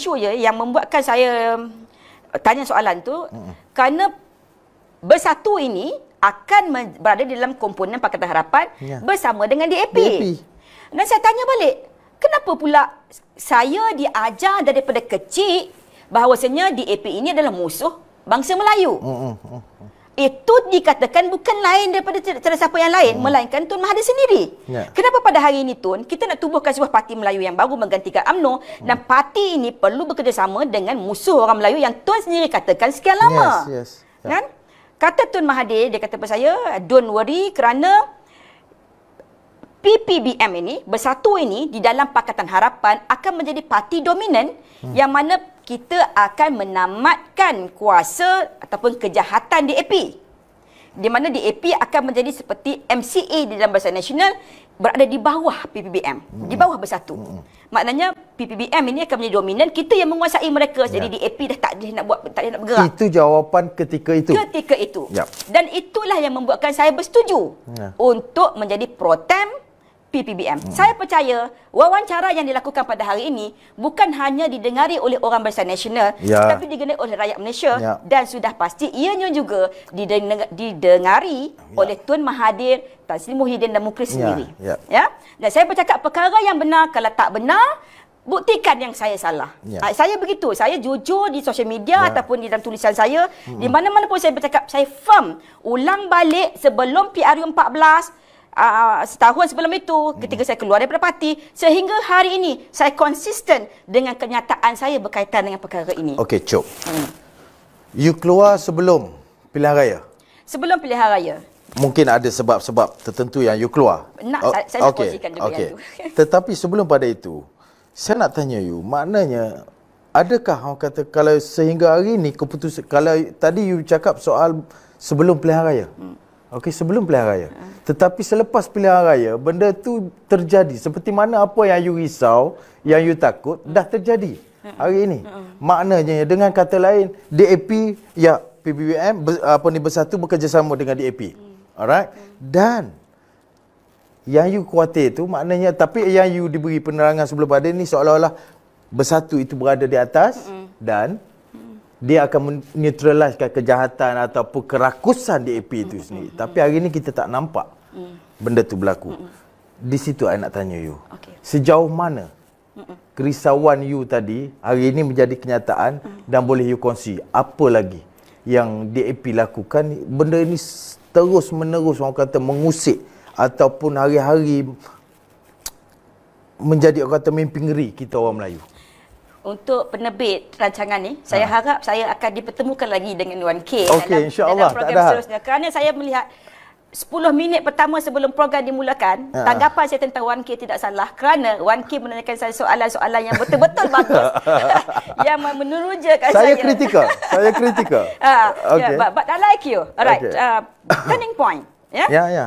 isu je yang membuatkan saya tanya soalan tu, kerana Bersatu ini akan berada di dalam komponen Pakatan Harapan bersama dengan DAP. Dan saya tanya balik, kenapa pula saya diajar daripada kecil bahawasanya DAP ini adalah musuh bangsa Melayu? Itu dikatakan bukan lain daripada siapa yang lain, melainkan Tun Mahathir sendiri. Kenapa pada hari ini, Tun, kita nak tubuhkan sebuah parti Melayu yang baru menggantikan UMNO, dan parti ini perlu bekerjasama dengan musuh orang Melayu yang Tun sendiri katakan sekian lama. Kan? Kata Tun Mahathir, dia kata kepada saya, don't worry, kerana PPBM ini, Bersatu ini di dalam Pakatan Harapan akan menjadi parti dominan yang mana kita akan menamatkan kuasa ataupun kejahatan DAP. Di mana DAP akan menjadi seperti MCA di dalam Barisan Nasional, berada di bawah PPBM, di bawah Bersatu. Maknanya PPBM ini akan menjadi dominan, kita yang menguasai mereka. Jadi DAP dah tak boleh nak buat, tak boleh nak bergerak. Itu jawapan ketika itu. Ketika itu. Dan itulah yang membuatkan saya bersetuju untuk menjadi pro-tem PPBM. Saya percaya wawancara yang dilakukan pada hari ini bukan hanya didengari oleh orang Barisan Nasional, tapi didengari oleh rakyat Malaysia, dan sudah pasti ianya juga didengari oleh Tun Mahathir, Tan Sri Muhyiddin dan Mukhris sendiri. Dan saya bercakap perkara yang benar. Kalau tak benar, buktikan yang saya salah. Saya begitu. Saya jujur di sosial media ataupun di dalam tulisan saya. Di mana-mana pun saya bercakap, saya firm. Ulang balik sebelum PRU 14, setahun sebelum itu, ketika saya keluar daripada parti, sehingga hari ini saya konsisten dengan kenyataan saya berkaitan dengan perkara ini. Okey, Cuk. You keluar sebelum pilihan raya? Sebelum pilihan raya. Mungkin ada sebab-sebab tertentu yang you keluar. Saya nak kongsikan juga yang itu. Tetapi sebelum pada itu, saya nak tanya you, maknanya adakah orang kata kalau sehingga hari ini keputusan, kalau tadi you cakap soal sebelum pilihan raya. Okey, sebelum pilihan raya. Tetapi selepas pilihan raya, benda tu terjadi. Seperti mana apa yang you risau, yang you takut, dah terjadi hari ini. Maknanya, dengan kata lain, DAP, PPBM, Bersatu bekerjasama dengan DAP. Alright? Dan yang you khawatir tu, maknanya, tapi yang you diberi penerangan sebelum pada ni, seolah-olah Bersatu itu berada di atas, dan dia akan neutraliskan kejahatan ataupun kerakusan DAP itu sendiri. Tapi hari ini kita tak nampak benda tu berlaku. Di situ saya nak tanya you. Sejauh mana kerisauan you tadi hari ini menjadi kenyataan, dan boleh you kongsi apa lagi yang DAP lakukan? Benda ini terus menerus orang kata mengusik ataupun hari-hari menjadi orang kata mimpi ngeri kita orang Melayu. Untuk penerbit rancangan ni, saya harap saya akan dipertemukan lagi dengan Wan K dalam program seterusnya. Kerana saya melihat 10 minit pertama sebelum program dimulakan, tanggapan saya tentang Wan K tidak salah, kerana Wan K menanyakan saya soalan-soalan yang betul-betul bagus yang menerujakan saya. Saya kritikal. But I like you. Alright. Turning point.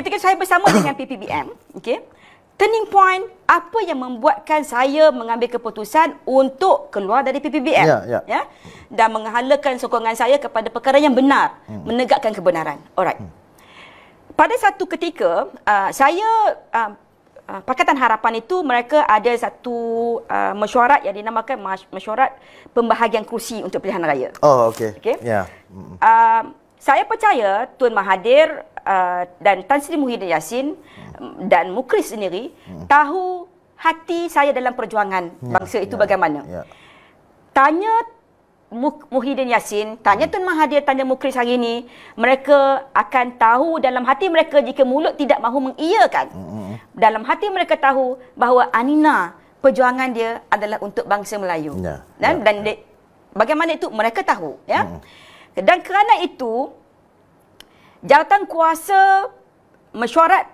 Ketika saya bersama dengan PPBM, turning point, apa yang membuatkan saya mengambil keputusan untuk keluar dari PPBM dan menghalakan sokongan saya kepada perkara yang benar, menegakkan kebenaran. Alright. Pada satu ketika, saya Pakatan Harapan itu mereka ada satu mesyuarat yang dinamakan mesyuarat pembahagian kerusi untuk pilihan raya. Saya percaya Tun Mahathir dan Tan Sri Muhyiddin Yassin dan Mukhris sendiri tahu hati saya dalam perjuangan bangsa itu bagaimana. Tanya Muhyiddin Yassin, tanya Tun Mahathir, tanya Mukhris hari ini, mereka akan tahu dalam hati mereka jika mulut tidak mahu mengiyakan. Dalam hati mereka tahu bahawa Anina, perjuangan dia adalah untuk bangsa Melayu. Dan bagaimana itu mereka tahu. Dan kerana itu, jawatan kuasa mesyuarat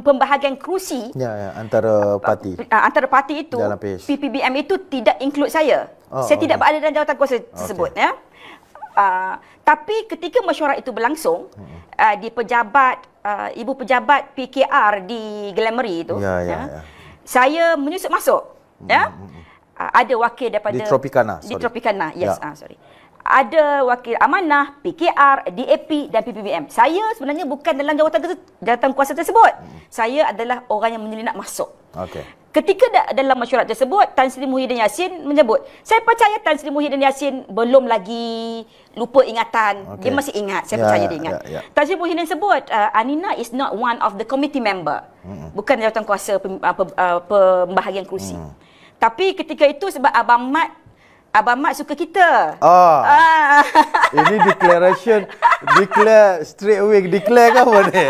pembahagian kerusi antara parti itu, PPBM itu tidak include saya. Saya tidak berada dalam jawatan kuasa tersebut. Tapi ketika mesyuarat itu berlangsung di ibu pejabat PKR di Glamoury itu, saya menyusup masuk. Ada wakil daripada di Tropicana. Ada wakil Amanah, PKR, DAP dan PPBM. Saya sebenarnya bukan dalam jawatan kuasa tersebut. Saya adalah orang yang menyelinap masuk. Ketika dalam mesyuarat tersebut, Tan Sri Muhyiddin Yassin menyebut, saya percaya Tan Sri Muhyiddin Yassin belum lagi lupa ingatan. Dia masih ingat, saya percaya dia ingat. Tan Sri Muhyiddin sebut, Anina is not one of the committee member. Bukan jawatan kuasa pembahagian kerusi. Tapi ketika itu sebab Abang Mat suka kita. Ini declare straight away, declare ke apa ni?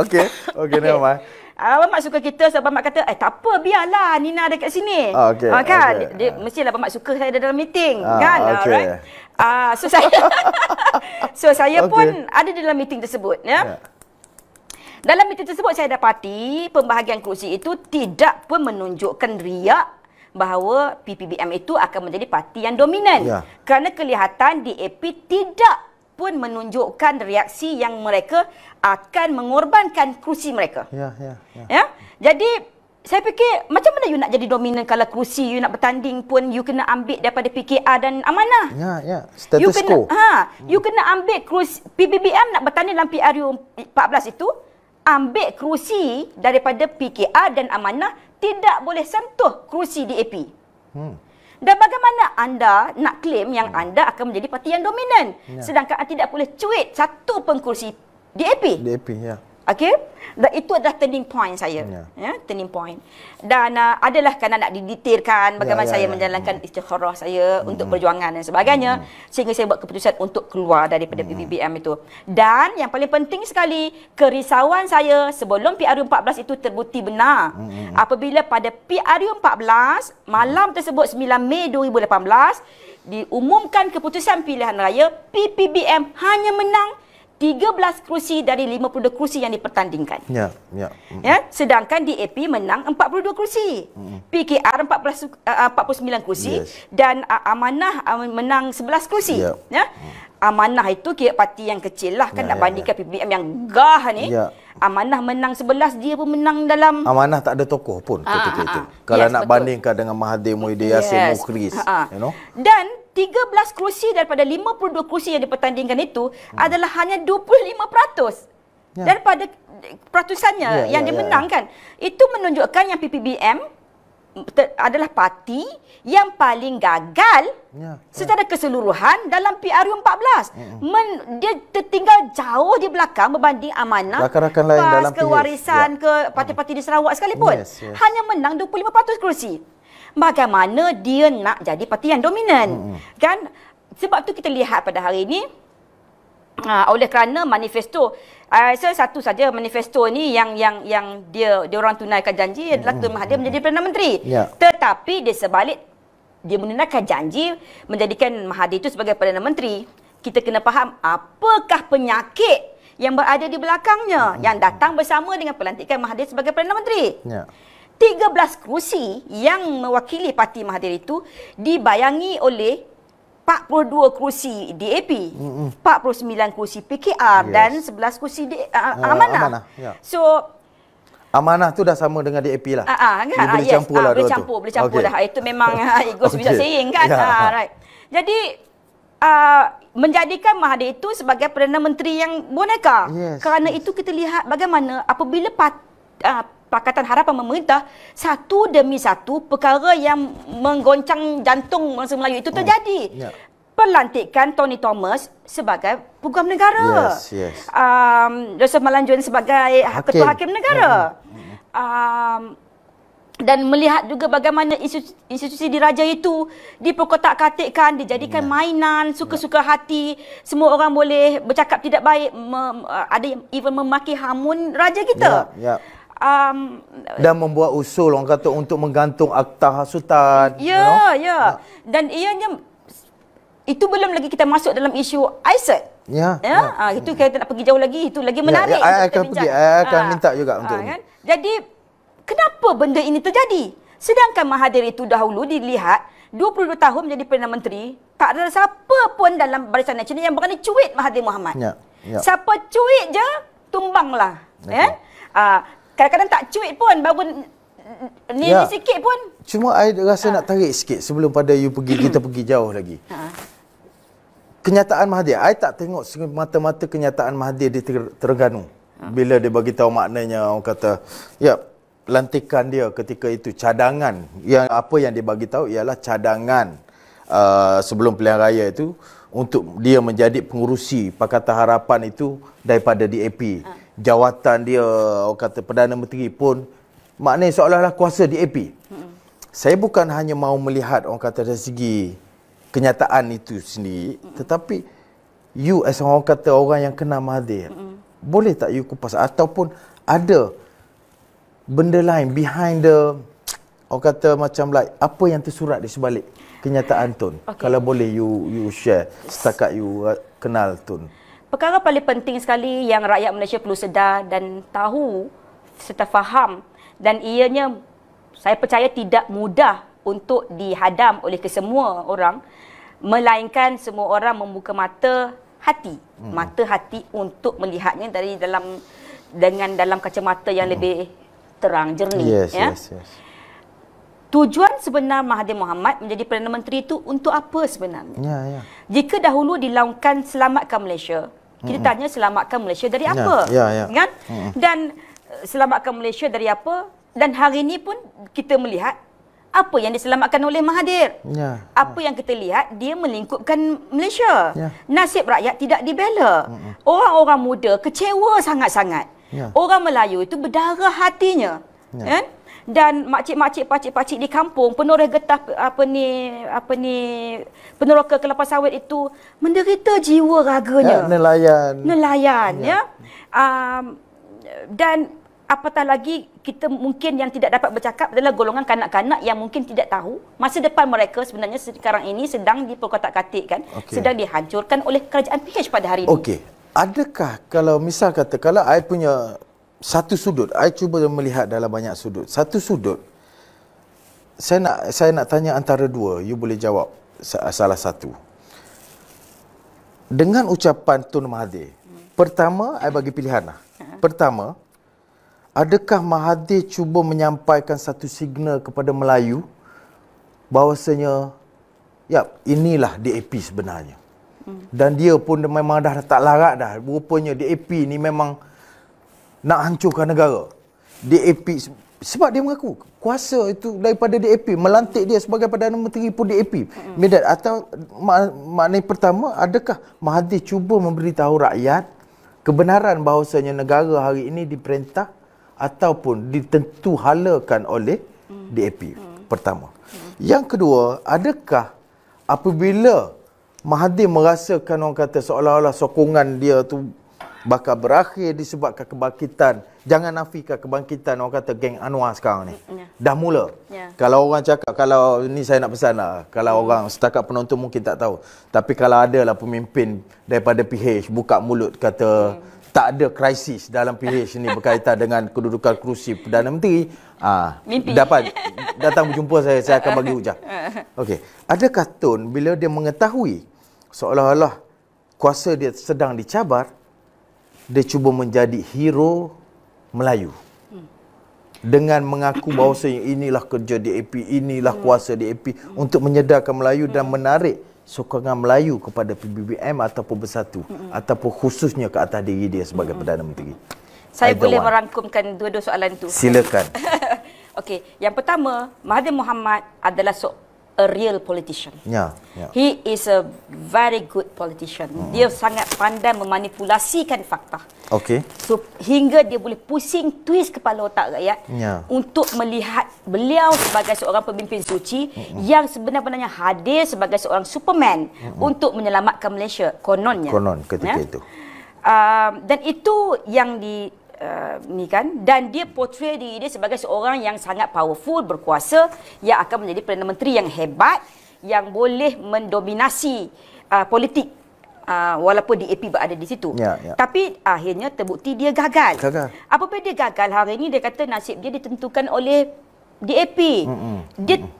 Okey, never mind. Abang Mat suka kita sebab Abang Mat kata, tak apa, biarlah Nina ada kat sini. Kan? Dia mestilah Abang Mat suka saya ada dalam meeting. Kan? Alright. So saya pun ada dalam meeting tersebut. Ya. Dalam meeting tersebut saya dapati pembahagian kerusi itu tidak pun menunjukkan riak bahawa PPBM itu akan menjadi parti yang dominan. Kerana kelihatan DAP tidak pun menunjukkan reaksi yang mereka akan mengorbankan kerusi mereka. Ya. Jadi saya fikir macam mana you nak jadi dominan kalau kerusi you nak bertanding pun you kena ambil daripada PKR dan Amanah. Status quo. You kena ambil kerusi PPBM nak bertanding dalam PRU 14 itu, ambil kerusi daripada PKR dan Amanah, tidak boleh sentuh kerusi DAP. Dan bagaimana anda nak claim yang anda akan menjadi parti yang dominan sedangkan anda tidak boleh cuit satu pun kursi DAP? Okey? Dan itu adalah turning point saya. Turning point. Dan adalah kerana nak didetailkan bagaimana saya menjalankan istikharah saya untuk perjuangan dan sebagainya sehingga saya buat keputusan untuk keluar daripada PPBM itu. Dan yang paling penting sekali, kerisauan saya sebelum PRU 14 itu terbukti benar. Apabila pada PRU 14 malam tersebut 9 Mei 2018 diumumkan keputusan pilihan raya, PPBM hanya menang 13 kerusi dari 52 kerusi yang dipertandingkan. Sedangkan DAP menang 42 kerusi. PKR 49 kerusi dan Amanah menang 11 kerusi. Amanah itu kira parti yang kecil lah kan nak bandingkan PPBM yang gah ni. Amanah menang 11, dia pun menang dalam... Amanah tak ada tokoh pun ketika itu. Kalau nak bandingkan dengan Mahathir Muhyiddin Yassin, Mukhris. Dan 13 kerusi daripada 52 kerusi yang dipertandingkan itu adalah hanya 25% daripada peratusannya yang dimenangkan. Itu menunjukkan yang PPBM adalah parti yang paling gagal secara keseluruhan dalam PRU 14. Dia tertinggal jauh di belakang berbanding Amanah, PAS, Kewarisan, ke parti-parti di Sarawak sekalipun. Hanya menang 25% kerusi. Bagaimana dia nak jadi parti yang dominan? Kan? Sebab tu kita lihat pada hari ini, oleh kerana manifesto, saya satu saja manifesto ni yang dia orang tunaikan janji adalah Tun Mahathir menjadi Perdana Menteri. Tetapi dia sebalik, dia menunaikan janji menjadikan Mahathir itu sebagai Perdana Menteri. Kita kena faham apakah penyakit yang berada di belakangnya yang datang bersama dengan pelantikan Mahathir sebagai Perdana Menteri. 13 kerusi yang mewakili parti Mahathir itu dibayangi oleh 42 kerusi DAP, 49 kerusi PKR dan 11 kerusi Amanah. So Amanah tu dah sama dengan DAP lah. Kan? Boleh campur lah. Boleh campur dah. Itu memang it goes without saying kan. Right. Jadi menjadikan Mahathir itu sebagai Perdana Menteri yang boneka. Kerana itu kita lihat bagaimana apabila Pakatan Harapan memerintah, satu demi satu perkara yang menggoncang jantung bangsa Melayu itu terjadi. Pelantikan Tony Thomas sebagai Peguam Negara. Joseph Malanjun sebagai Ketua Hakim Negara. Dan melihat juga bagaimana institusi diraja itu diperkotak-katikkan, dijadikan mainan, suka-suka hati. Semua orang boleh bercakap tidak baik, ada yang even memaki hamun raja kita. Dan membuat usul orang kata untuk menggantung akta hasutan. Dan ianya itu belum lagi kita masuk dalam isu ISET. Itu kita nak pergi jauh lagi, itu lagi menarik. Saya akan minta juga untuk ini. Jadi kenapa benda ini terjadi? Sedangkan Mahathir itu dahulu dilihat 22 tahun menjadi Perdana Menteri, tak ada siapa pun dalam Barisan Nasional yang berani cuit Mahathir Mohamad. Siapa cuit je, tumbanglah. Kadang-kadang tak cuit pun, baru ni sikit pun. Cuma I rasa nak tarik sikit sebelum pada you pergi, kita pergi jauh lagi. Kenyataan Mahathir, I tak tengok mata-mata kenyataan Mahathir di Terengganu. Bila dia bagi tahu maknanya, orang kata, lantikan dia ketika itu cadangan, yang apa yang dia bagi tahu ialah cadangan sebelum pilihan raya itu untuk dia menjadi pengurusi Pakatan Harapan itu daripada DAP. Jawatan dia, orang kata Perdana Menteri pun maknanya seolah-olah kuasa DAP. Saya bukan hanya mahu melihat orang kata dari segi kenyataan itu sendiri, tetapi you as orang kata orang yang kenal Mahathir, boleh tak you kupas ataupun ada benda lain behind the, orang kata macam like apa yang tersurat di sebalik kenyataan Tun. Kalau boleh you share setakat you kenal Tun. Perkara paling penting sekali yang rakyat Malaysia perlu sedar dan tahu serta faham, dan ianya saya percaya tidak mudah untuk dihadam oleh kesemua orang, melainkan semua orang membuka mata hati, mata hati untuk melihatnya dari dalam kacamata yang lebih terang jernih. Yes. Tujuan sebenar Mahathir Mohamad menjadi Perdana Menteri itu untuk apa sebenarnya? Ya. Jika dahulu dilaungkan selamatkan Malaysia, kita tanya selamatkan Malaysia dari apa? Kan? Dan selamatkan Malaysia dari apa? Dan hari ini pun kita melihat apa yang diselamatkan oleh Mahathir. Apa yang kita lihat, dia melingkupkan Malaysia. Nasib rakyat tidak dibela. Orang-orang muda kecewa sangat-sangat. Orang Melayu itu berdarah hatinya. Kan? Dan makcik-makcik, pakcik-pakcik di kampung penoreh getah peneroka kelapa sawit itu menderita jiwa raganya. Nelayan. Dan apatah lagi kita mungkin yang tidak dapat bercakap adalah golongan kanak-kanak yang mungkin tidak tahu masa depan mereka sebenarnya sekarang ini sedang diperkotak-katikkan, sedang dihancurkan oleh kerajaan PH pada hari ini. Adakah kalau misal kata kalau I punya satu sudut, I cuba melihat dalam banyak sudut. Satu sudut, saya nak tanya antara dua, you boleh jawab salah satu. Dengan ucapan Tun Mahathir, pertama, I bagi pilihan lah. Pertama, adakah Mahathir cuba menyampaikan satu signal kepada Melayu bahawasanya, ya, inilah DAP sebenarnya. Dan dia pun memang dah tak larat dah. Rupanya DAP ni memang nak hancurkan negara. DAP, sebab dia mengaku kuasa itu daripada DAP, melantik dia sebagai Perdana Menteri pun DAP. Atau maknanya pertama, adakah Mahathir cuba memberitahu rakyat kebenaran bahawasanya negara hari ini diperintah ataupun ditentu halakan oleh DAP? Pertama. Yang kedua, adakah apabila Mahathir merasakan orang kata seolah-olah sokongan dia tu bakal berakhir disebabkan kebangkitan, jangan nafikan kebangkitan orang kata geng Anwar sekarang ni. Dah mula. Kalau orang cakap, kalau ni saya nak pesan lah, kalau orang setakat penonton mungkin tak tahu, tapi kalau ada lah pemimpin daripada PH buka mulut kata tak ada krisis dalam PH ni berkaitan dengan kedudukan kerusi Perdana Menteri, dapat datang berjumpa saya akan bagi hujah. Adakah Tun bila dia mengetahui seolah-olah kuasa dia sedang dicabar, dia cuba menjadi hero Melayu dengan mengaku bahawasanya inilah kerja DAP, inilah kuasa DAP untuk menyedarkan Melayu dan menarik sokongan Melayu kepada PBBM ataupun Bersatu ataupun khususnya ke atas diri dia sebagai Perdana Menteri. Saya boleh merangkumkan dua-dua soalan itu. Silakan. Yang pertama, Mahathir Mohamad adalah a real politician. He is a very good politician. Dia sangat pandai memanipulasikan fakta. So hingga dia boleh pusing twist kepala otak rakyat untuk melihat beliau sebagai seorang pemimpin suci yang sebenarnya hadir sebagai seorang Superman untuk menyelamatkan Malaysia kononnya. Ketika itu. Dan itu yang ni kan, dan dia portray diri dia sebagai seorang yang sangat powerful, berkuasa, yang akan menjadi Perdana Menteri yang hebat, yang boleh mendominasi politik walaupun DAP berada di situ. Tapi akhirnya terbukti dia gagal. Apabila dia gagal hari ini, dia kata nasib dia ditentukan oleh DAP.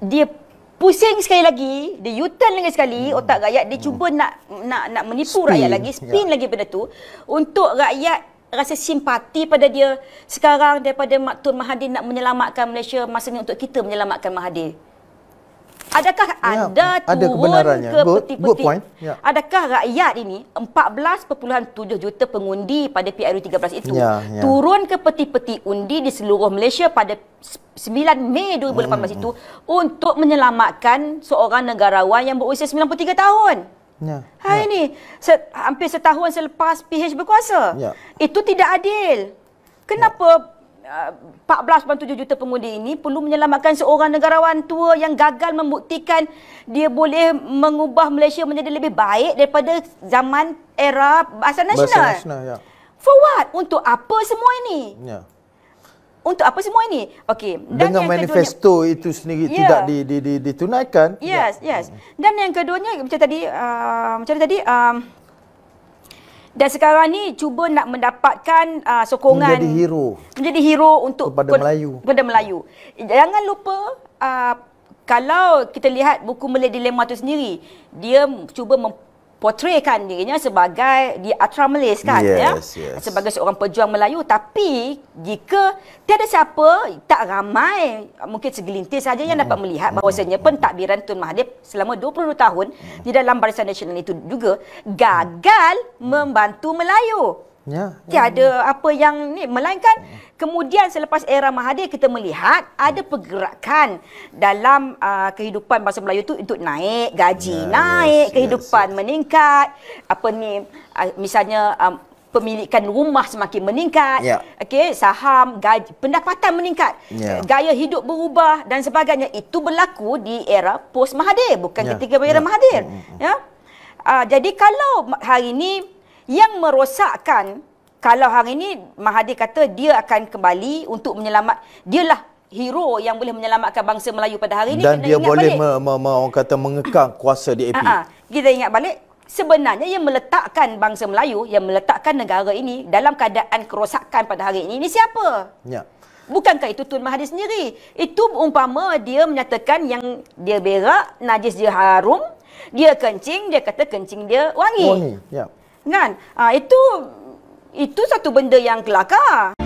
Dia pusing sekali lagi, dia U-turn lagi sekali otak rakyat, dia cuba nak menipu rakyat lagi, spin lagi benda tu untuk rakyat rasa simpati pada dia sekarang daripada Tun Mahathir nak menyelamatkan Malaysia, masanya untuk kita menyelamatkan Mahathir. Adakah anda ada turun kebenarannya. ke Good peti-peti? point. Ya. Adakah rakyat ini 14.7 juta pengundi pada PRU 13 itu turun ke peti-peti undi di seluruh Malaysia pada 9 Mei 2018 itu untuk menyelamatkan seorang negarawan yang berusia 93 tahun? Hari ini hampir setahun selepas PH berkuasa. Itu tidak adil. Kenapa 14.7 juta pengundi ini perlu menyelamatkan seorang negarawan tua yang gagal membuktikan dia boleh mengubah Malaysia menjadi lebih baik daripada zaman era Barisan Nasional? For what? Untuk apa semua ini? Untuk apa semua ini? Okey. Dengan manifesto itu sendiri tidak ditunaikan. Yes. Dan yang keduanya macam tadi dan sekarang ni cuba nak mendapatkan sokongan menjadi hero untuk kepada Melayu. Jangan lupa kalau kita lihat buku Malay Dilemma tu sendiri, dia cuba memportraykan dirinya sebagai di Atra Malays kan, sebagai seorang pejuang Melayu. Tapi jika tiada siapa, tak ramai, mungkin segelintir saja yang dapat melihat bahawasanya pentadbiran Tun Mahathir selama 22 tahun di dalam Barisan Nasional itu juga gagal membantu Melayu. Tiada apa yang ni, melainkan kemudian selepas era Mahathir kita melihat ada pergerakan dalam kehidupan bangsa Melayu itu untuk naik gaji, kehidupan meningkat, misalnya pemilikan rumah semakin meningkat, saham, gaji, pendapatan meningkat, gaya hidup berubah dan sebagainya. Itu berlaku di era post Mahathir, bukan ketika era Mahathir. Jadi kalau hari ini yang merosakkan, kalau hari ini Mahathir kata dia akan kembali untuk dialah hero yang boleh menyelamatkan bangsa Melayu pada hari ini. Dan dia boleh orang kata mengekang kuasa di AP. Kita ingat balik, sebenarnya yang meletakkan bangsa Melayu, yang meletakkan negara ini dalam keadaan kerosakan pada hari ini siapa? Bukankah itu Tun Mahathir sendiri? Itu umpama dia menyatakan yang dia berak, najis dia harum, dia kencing, dia kata kencing dia wangi. Kan? Itu satu benda yang kelakar.